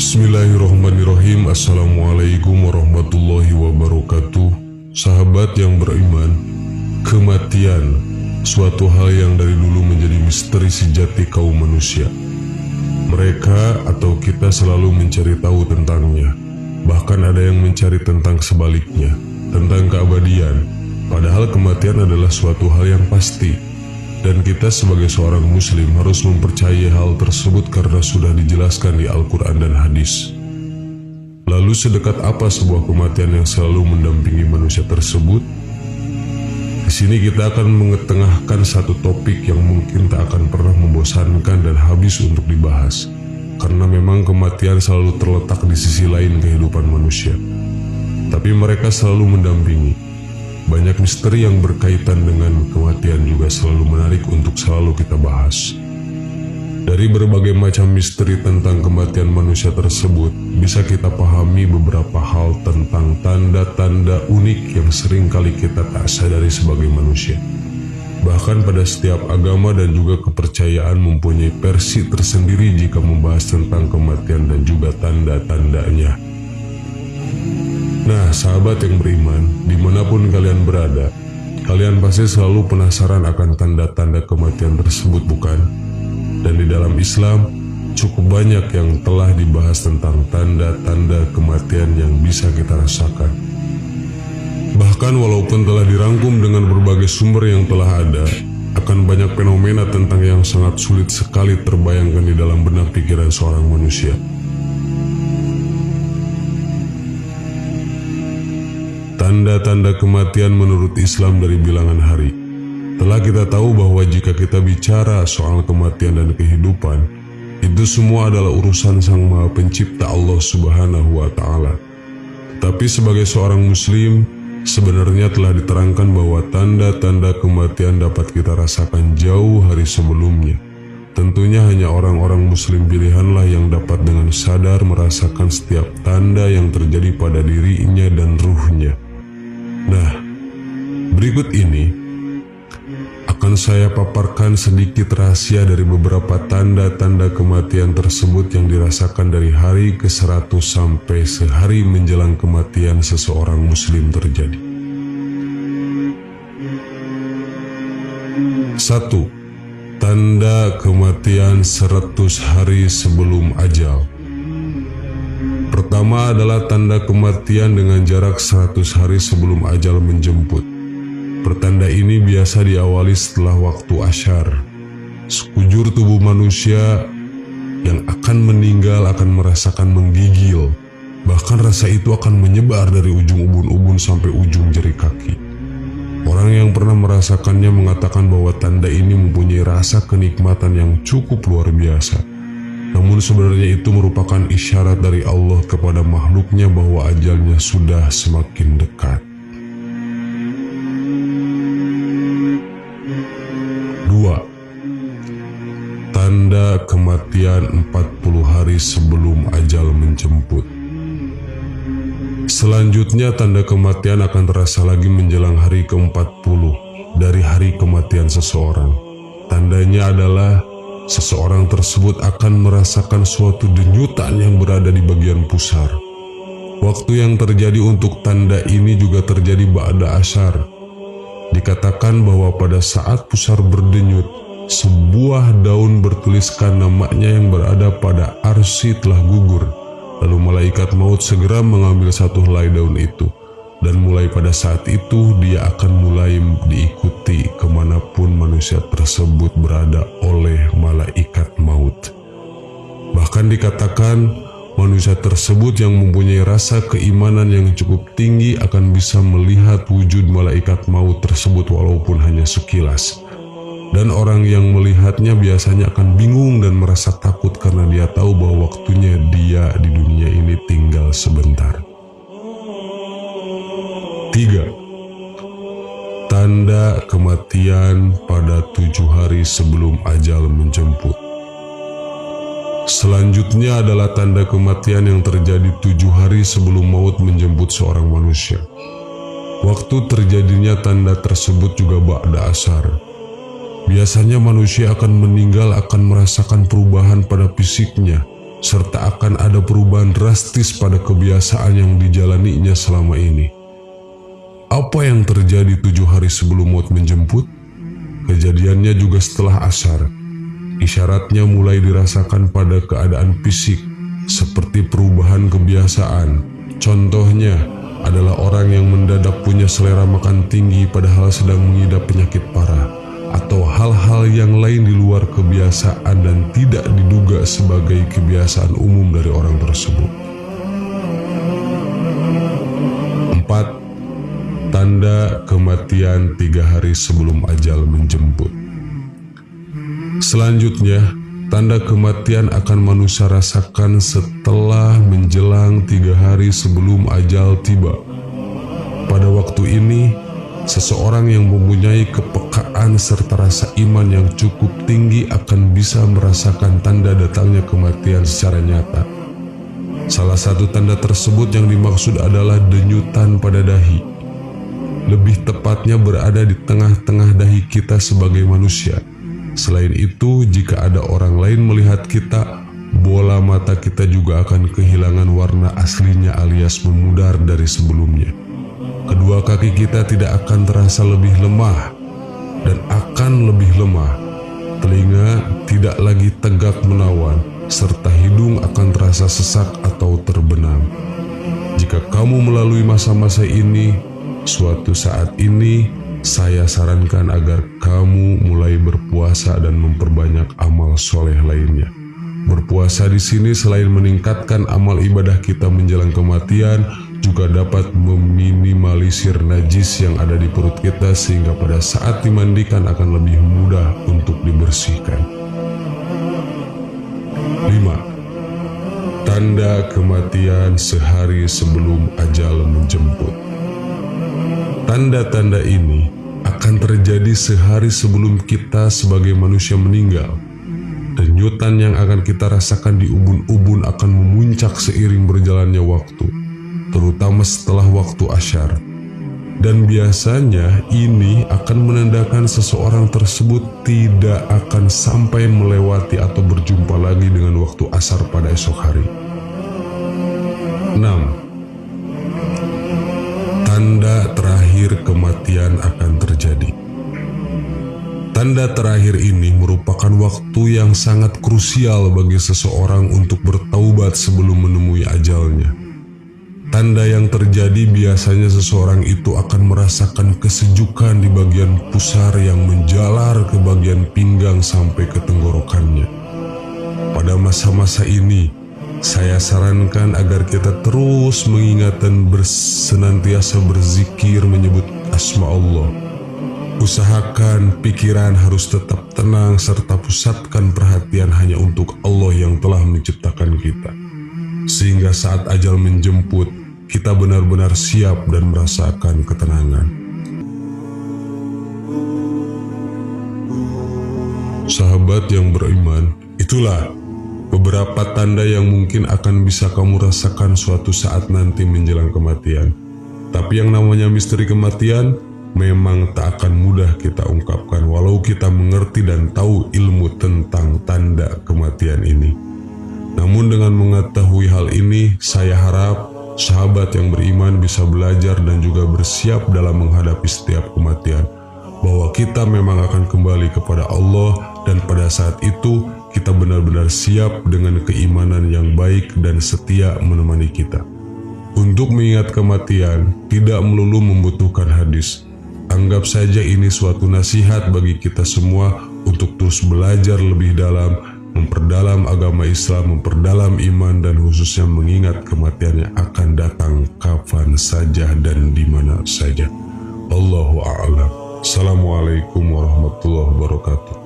Bismillahirrahmanirrahim. Assalamualaikum warahmatullahi wabarakatuh. Sahabat yang beriman, kematian suatu hal yang dari dulu menjadi misteri sejati kaum manusia. Mereka atau kita selalu mencari tahu tentangnya. Bahkan ada yang mencari tentang sebaliknya, tentang keabadian. Padahal kematian adalah suatu hal yang pasti. Dan kita sebagai seorang muslim harus mempercayai hal tersebut karena sudah dijelaskan di Al-Quran dan hadis. Lalu sedekat apa sebuah kematian yang selalu mendampingi manusia tersebut? Di sini kita akan mengetengahkan satu topik yang mungkin tak akan pernah membosankan dan habis untuk dibahas. Karena memang kematian selalu terletak di sisi lain kehidupan manusia. Tapi mereka selalu mendampingi. Banyak misteri yang berkaitan dengan kematian juga selalu menarik untuk selalu kita bahas. Dari berbagai macam misteri tentang kematian manusia tersebut, bisa kita pahami beberapa hal tentang tanda-tanda unik yang sering kali kita tak sadari sebagai manusia. Bahkan pada setiap agama dan juga kepercayaan mempunyai versi tersendiri jika membahas tentang kematian dan juga tanda-tandanya. Nah, sahabat yang beriman, dimanapun kalian berada, kalian pasti selalu penasaran akan tanda-tanda kematian tersebut, bukan? Dan di dalam Islam, cukup banyak yang telah dibahas tentang tanda-tanda kematian yang bisa kita rasakan. Bahkan walaupun telah dirangkum dengan berbagai sumber yang telah ada, akan banyak fenomena tentang yang sangat sulit sekali terbayangkan di dalam benak pikiran seorang manusia. Tanda-tanda kematian menurut Islam dari bilangan hari. Telah kita tahu bahwa jika kita bicara soal kematian dan kehidupan, itu semua adalah urusan Sang Maha Pencipta Allah Subhanahu wa Ta'ala. Tapi sebagai seorang Muslim, sebenarnya telah diterangkan bahwa tanda-tanda kematian dapat kita rasakan jauh hari sebelumnya. Tentunya hanya orang-orang Muslim pilihanlah yang dapat dengan sadar merasakan setiap tanda yang terjadi pada dirinya dan ruhnya. Nah, berikut ini akan saya paparkan sedikit rahasia dari beberapa tanda-tanda kematian tersebut yang dirasakan dari hari ke-100 sampai sehari menjelang kematian seseorang Muslim terjadi. 1. Tanda kematian 100 hari sebelum ajal. Pertama adalah tanda kematian dengan jarak 100 hari sebelum ajal menjemput. Pertanda ini biasa diawali setelah waktu asyar. Sekujur tubuh manusia yang akan meninggal akan merasakan menggigil. Bahkan rasa itu akan menyebar dari ujung ubun-ubun sampai ujung jari kaki. Orang yang pernah merasakannya mengatakan bahwa tanda ini mempunyai rasa kenikmatan yang cukup luar biasa. Namun sebenarnya itu merupakan isyarat dari Allah kepada makhluknya bahwa ajalnya sudah semakin dekat. 2. Tanda kematian 40 hari sebelum ajal menjemput. Selanjutnya tanda kematian akan terasa lagi menjelang hari ke-40 dari hari kematian seseorang. Tandanya adalah seseorang tersebut akan merasakan suatu denyutan yang berada di bagian pusar. Waktu yang terjadi untuk tanda ini juga terjadi ba'da asyar. Dikatakan bahwa pada saat pusar berdenyut, sebuah daun bertuliskan namanya yang berada pada arsy telah gugur. Lalu malaikat maut segera mengambil satu helai daun itu. Dan mulai pada saat itu dia akan mulai diikuti kemanapun manusia tersebut berada oleh malaikat maut. Bahkan dikatakan manusia tersebut yang mempunyai rasa keimanan yang cukup tinggi akan bisa melihat wujud malaikat maut tersebut walaupun hanya sekilas. Dan orang yang melihatnya biasanya akan bingung dan merasa takut karena dia tahu bahwa waktunya dia di dunia ini tinggal sebentar. 3. Tanda kematian pada 7 hari sebelum ajal menjemput. Selanjutnya adalah tanda kematian yang terjadi 7 hari sebelum maut menjemput seorang manusia. Waktu terjadinya tanda tersebut juga ba'da asar. Biasanya manusia akan meninggal akan merasakan perubahan pada fisiknya, serta akan ada perubahan drastis pada kebiasaan yang dijalaninya selama ini. Apa yang terjadi 7 hari sebelum maut menjemput? Kejadiannya juga setelah asyar. Isyaratnya mulai dirasakan pada keadaan fisik, seperti perubahan kebiasaan. Contohnya adalah orang yang mendadak punya selera makan tinggi padahal sedang mengidap penyakit parah, atau hal-hal yang lain di luar kebiasaan dan tidak diduga sebagai kebiasaan umum dari orang tersebut. 4. Tanda kematian 3 hari sebelum ajal menjemput. Selanjutnya, tanda kematian akan manusia rasakan setelah menjelang 3 hari sebelum ajal tiba. Pada waktu ini, seseorang yang mempunyai kepekaan serta rasa iman yang cukup tinggi akan bisa merasakan tanda datangnya kematian secara nyata. Salah satu tanda tersebut yang dimaksud adalah denyutan pada dahi. Lebih tepatnya berada di tengah-tengah dahi kita sebagai manusia. Selain itu, jika ada orang lain melihat kita, bola mata kita juga akan kehilangan warna aslinya alias memudar dari sebelumnya. Kedua kaki kita tidak akan terasa lebih lemah dan akan lebih lemah. Telinga tidak lagi tegak menawan, serta hidung akan terasa sesak atau terbenam. Jika kamu melalui masa-masa ini, suatu saat ini saya sarankan agar kamu mulai berpuasa dan memperbanyak amal soleh lainnya. Berpuasa di sini selain meningkatkan amal ibadah kita menjelang kematian, juga dapat meminimalisir najis yang ada di perut kita sehingga pada saat dimandikan akan lebih mudah untuk dibersihkan. 5. Tanda kematian sehari sebelum ajal menjemput. Tanda-tanda ini akan terjadi sehari sebelum kita sebagai manusia meninggal. Denyutan yang akan kita rasakan di ubun-ubun akan memuncak seiring berjalannya waktu, terutama setelah waktu asyar. Dan biasanya ini akan menandakan seseorang tersebut tidak akan sampai melewati atau berjumpa lagi dengan waktu asar pada esok hari. 6. Tanda terakhir kematian akan terjadi. Tanda terakhir ini merupakan waktu yang sangat krusial bagi seseorang untuk bertaubat sebelum menemui ajalnya. Tanda yang terjadi biasanya seseorang itu akan merasakan kesejukan di bagian pusar yang menjalar ke bagian pinggang sampai ke tenggorokannya. Pada masa-masa ini, saya sarankan agar kita terus mengingat dan senantiasa berzikir menyebut asma Allah. Usahakan pikiran harus tetap tenang serta pusatkan perhatian hanya untuk Allah yang telah menciptakan kita. Sehingga saat ajal menjemput, kita benar-benar siap dan merasakan ketenangan. Sahabat yang beriman, itulah beberapa tanda yang mungkin akan bisa kamu rasakan suatu saat nanti menjelang kematian. Tapi yang namanya misteri kematian memang tak akan mudah kita ungkapkan walau kita mengerti dan tahu ilmu tentang tanda kematian ini. Namun dengan mengetahui hal ini, saya harap sahabat yang beriman bisa belajar dan juga bersiap dalam menghadapi setiap kematian, bahwa kita memang akan kembali kepada Allah dan pada saat itu kita benar-benar siap dengan keimanan yang baik dan setia menemani kita. Untuk mengingat kematian tidak melulu membutuhkan hadis. Anggap saja ini suatu nasihat bagi kita semua untuk terus belajar lebih dalam, memperdalam agama Islam, memperdalam iman, dan khususnya mengingat kematian yang akan datang kapan saja dan di mana saja. Allahu a'lam. Assalamualaikum warahmatullahi wabarakatuh.